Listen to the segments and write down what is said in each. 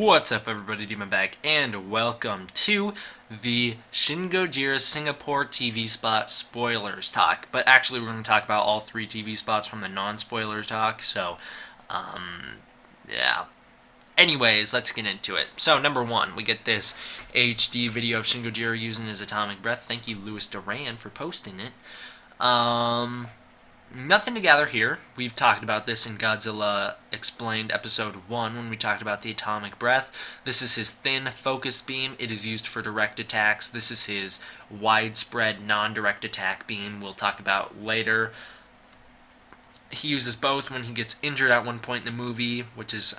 What's up, everybody? Demon back, and welcome to the Shin Gojira Singapore TV spot spoilers talk. But actually, we're going to talk about all three TV spots from the non-spoiler talk. So, yeah. Anyways, let's get into it. So, number one, we get this HD video of Shin Gojira using his atomic breath. Thank you, Louis Duran, for posting it. Nothing to gather here. We've talked about this in Godzilla Explained Episode 1 when we talked about the atomic breath. This is his thin, focused beam. It is used for direct attacks. This is his widespread, non-direct attack beam we'll talk about later. He uses both when he gets injured at one point in the movie, which is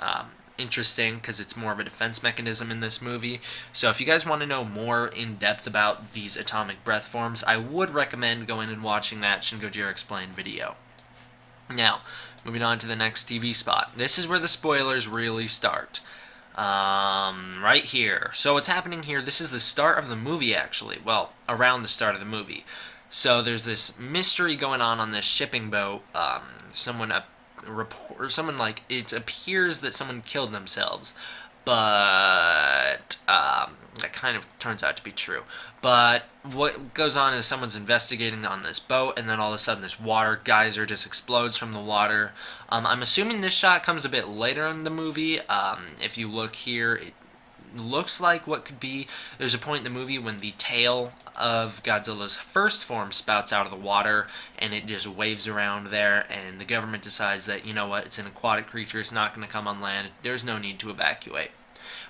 interesting because it's more of a defense mechanism in this movie. So if you guys want to know more in depth about these atomic breath forms, I would recommend going and watching that Shin Gojira Explained video. Now, moving on to the next TV spot. This is where the spoilers really start. Right here. So what's happening here, this is the start of the movie actually. Well, around the start of the movie. So there's this mystery going on this shipping boat. It appears that someone killed themselves, but that kind of turns out to be true. But what goes on is someone's investigating on this boat, and then all of a sudden this water geyser just explodes from the water. I'm assuming this shot comes a bit later in the movie. If you look here, it looks like what could be. There's a point in the movie when the tail of Godzilla's first form spouts out of the water and it just waves around there, and the government decides that, you know what, it's an aquatic creature, it's not going to come on land, there's no need to evacuate.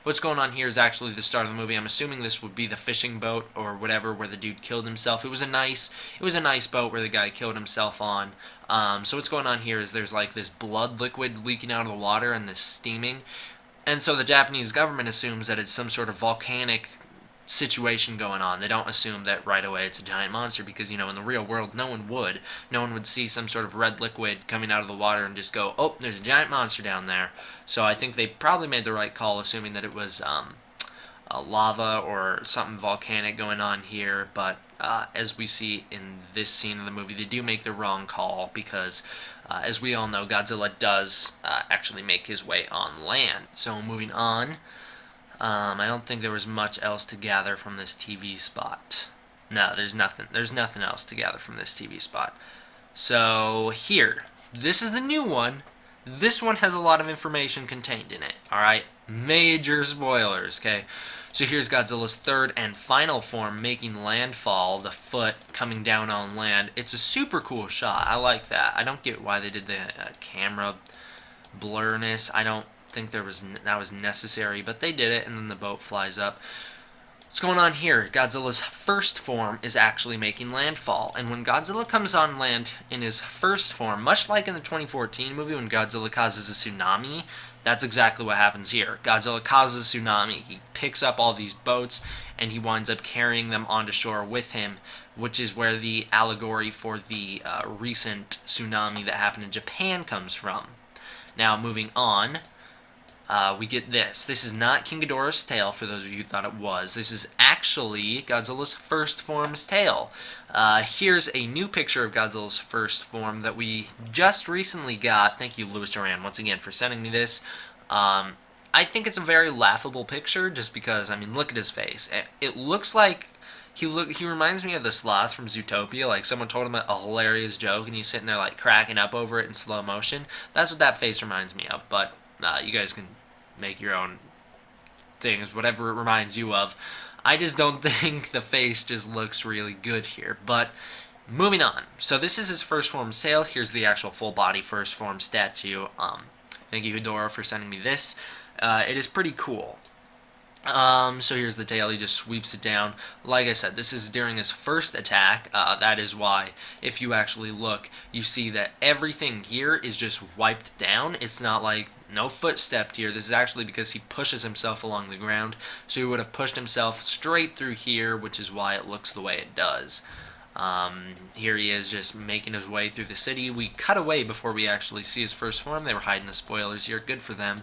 What's going on here is actually the start of the movie. I'm assuming this would be the fishing boat or whatever where the dude killed himself. It was a nice boat where the guy killed himself on. So what's going on here is there's like this blood liquid leaking out of the water and this steaming. And so the Japanese government assumes that it's some sort of volcanic situation going on. They don't assume that right away it's a giant monster because, you know, in the real world, no one would. No one would see some sort of red liquid coming out of the water and just go, oh, there's a giant monster down there. So I think they probably made the right call, assuming that it was a lava or something volcanic going on here. But as we see in this scene of the movie, they do make the wrong call because as we all know, Godzilla does actually make his way on land. So moving on, I don't think there was much else to gather from this TV spot. No, there's nothing. There's nothing else to gather from this TV spot. So here, this is the new one. This one has a lot of information contained in it. Alright? Major spoilers, okay? So here's Godzilla's third and final form making landfall, the foot coming down on land. It's a super cool shot. I like that. I don't get why they did the camera blurriness. I don't think that was necessary, but they did it, and then the boat flies up. What's going on here? Godzilla's first form is actually making landfall, and when Godzilla comes on land in his first form, much like in the 2014 movie when Godzilla causes a tsunami, that's exactly what happens here. Godzilla causes a tsunami. He picks up all these boats, and he winds up carrying them onto shore with him, which is where the allegory for the recent tsunami that happened in Japan comes from. Now, moving on, we get this. This is not King Ghidorah's tail, for those of you who thought it was. This is actually Godzilla's first form's tail. Here's a new picture of Godzilla's first form that we just recently got. Thank you, Louis Duran, once again, for sending me this. I think it's a very laughable picture, just because, I mean, look at his face. It looks like he reminds me of the sloth from Zootopia. Like someone told him a hilarious joke, and he's sitting there like cracking up over it in slow motion. That's what that face reminds me of. But you guys can make your own things, whatever it reminds you of. I just don't think the face just looks really good here. But moving on. So this is his first form tail. Here's the actual full body first form statue. Thank you, Hedora, for sending me this. It is pretty cool. So here's the tail. He just sweeps it down. Like I said, this is during his first attack. That is why, if you actually look, you see that everything here is just wiped down. It's not like no footstep here. This is actually because he pushes himself along the ground. So he would have pushed himself straight through here, which is why it looks the way it does. Here he is just making his way through the city. We cut away before we actually see his first form. They were hiding the spoilers here. Good for them.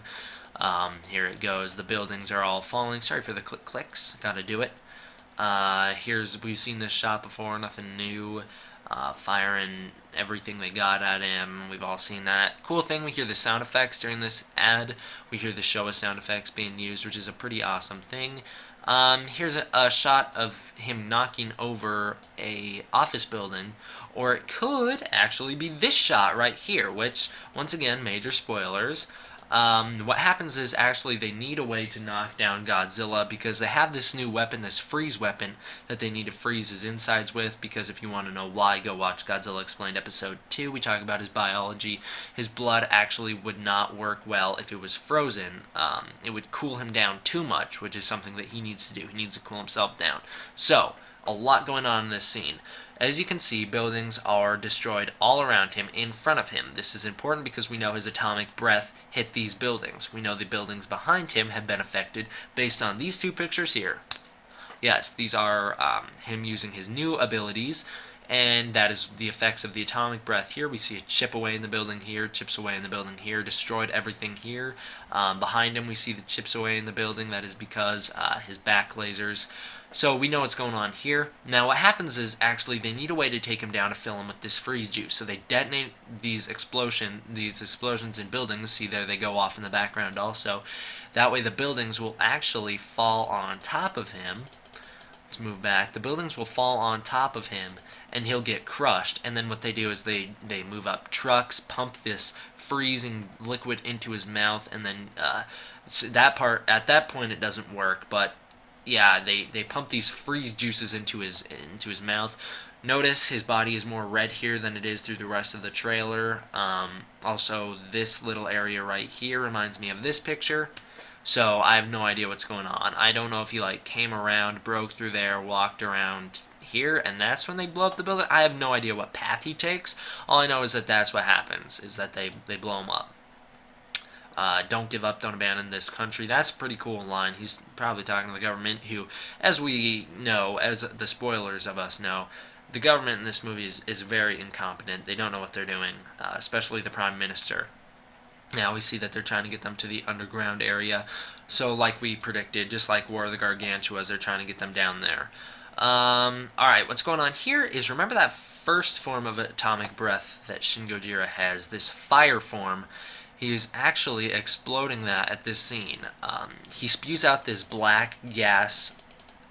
Here it goes. The buildings are all falling. Sorry for the clicks. Gotta do it. We've seen this shot before. Nothing new. firing everything they got at him. We've all seen that. Cool thing, we hear the sound effects during this ad. We hear the Showa sound effects being used, which is a pretty awesome thing. Here's a shot of him knocking over a office building, or it could actually be this shot right here, which, once again, major spoilers. What happens is actually they need a way to knock down Godzilla because they have this new weapon, this freeze weapon, that they need to freeze his insides with, because if you want to know why, go watch Godzilla Explained Episode 2. We talk about his biology. His blood actually would not work well if it was frozen. It would cool him down too much, which is something that he needs to do. He needs to cool himself down. So, a lot going on in this scene. As you can see, buildings are destroyed all around him, in front of him. This is important because we know his atomic breath hit these buildings. We know the buildings behind him have been affected based on these two pictures here. Yes, these are him using his new abilities, and that is the effects of the atomic breath here. We see a chip away in the building here, chips away in the building here, destroyed everything here. Behind him we see the chips away in the building. That is because his back lasers. So we know what's going on here. Now what happens is actually they need a way to take him down to fill him with this freeze juice. So they detonate these explosions in buildings. See, there they go off in the background also. That way the buildings will actually fall on top of him. Let's move back. The buildings will fall on top of him and he'll get crushed. And then what they do is they move up trucks, pump this freezing liquid into his mouth, and then at that point it doesn't work, but yeah, they pump these freeze juices into his mouth. Notice his body is more red here than it is through the rest of the trailer. Also, this little area right here reminds me of this picture. So I have no idea what's going on. I don't know if he came around, broke through there, walked around here, and that's when they blow up the building. I have no idea what path he takes. All I know is that that's what happens, is that they blow him up. Don't give up, don't abandon this country. That's a pretty cool line. He's probably talking to the government who, as we know, as the spoilers of us know, the government in this movie is very incompetent. They don't know what they're doing, especially the Prime Minister. Now we see that they're trying to get them to the underground area. So like we predicted, just like War of the Gargantuas, they're trying to get them down there. Alright, what's going on here is, remember that first form of atomic breath that Shin Gojira has, this fire form. He's actually exploding that at this scene. He spews out this black gas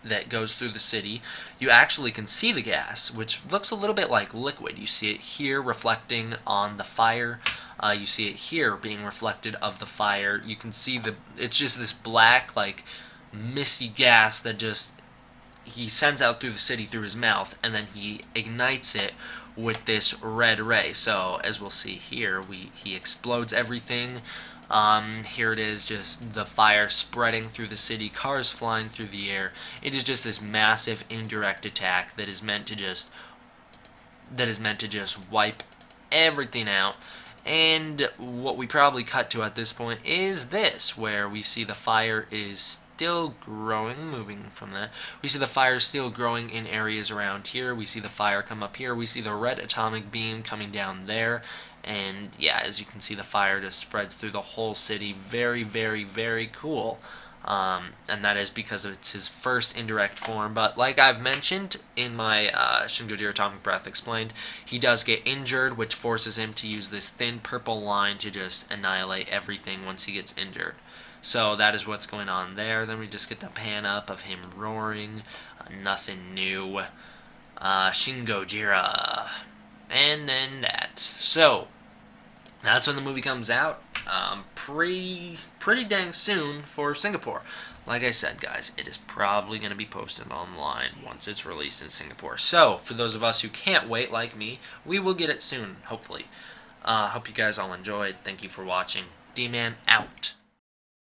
that goes through the city. You actually can see the gas, which looks a little bit like liquid. You see it here reflecting on the fire. You see it here being reflected of the fire. You can see it's just this black, misty gas that just he sends out through the city through his mouth, and then he ignites it with this red ray. So as we'll see here, he explodes everything. Here it is, just the fire spreading through the city, cars flying through the air. It is just this massive indirect attack that is meant to just wipe everything out. And what we probably cut to at this point is this, where we see the fire is still growing, moving from that. We see the fire still growing in areas around here. We see the fire come up here. We see the red atomic beam coming down there. And yeah, as you can see, the fire just spreads through the whole city. Very, very, very cool. And that is because it's his first indirect form. But like I've mentioned in my Shin Gojira Atomic Breath Explained, he does get injured, which forces him to use this thin purple line to just annihilate everything once he gets injured. So that is what's going on there. Then we just get the pan up of him roaring. Nothing new. Shin Gojira. And then that. So that's when the movie comes out. Pretty dang soon for Singapore. Like I said, guys, it is probably going to be posted online once it's released in Singapore. So, for those of us who can't wait like me, we will get it soon, hopefully. Hope you guys all enjoyed. Thank you for watching. D-Man out.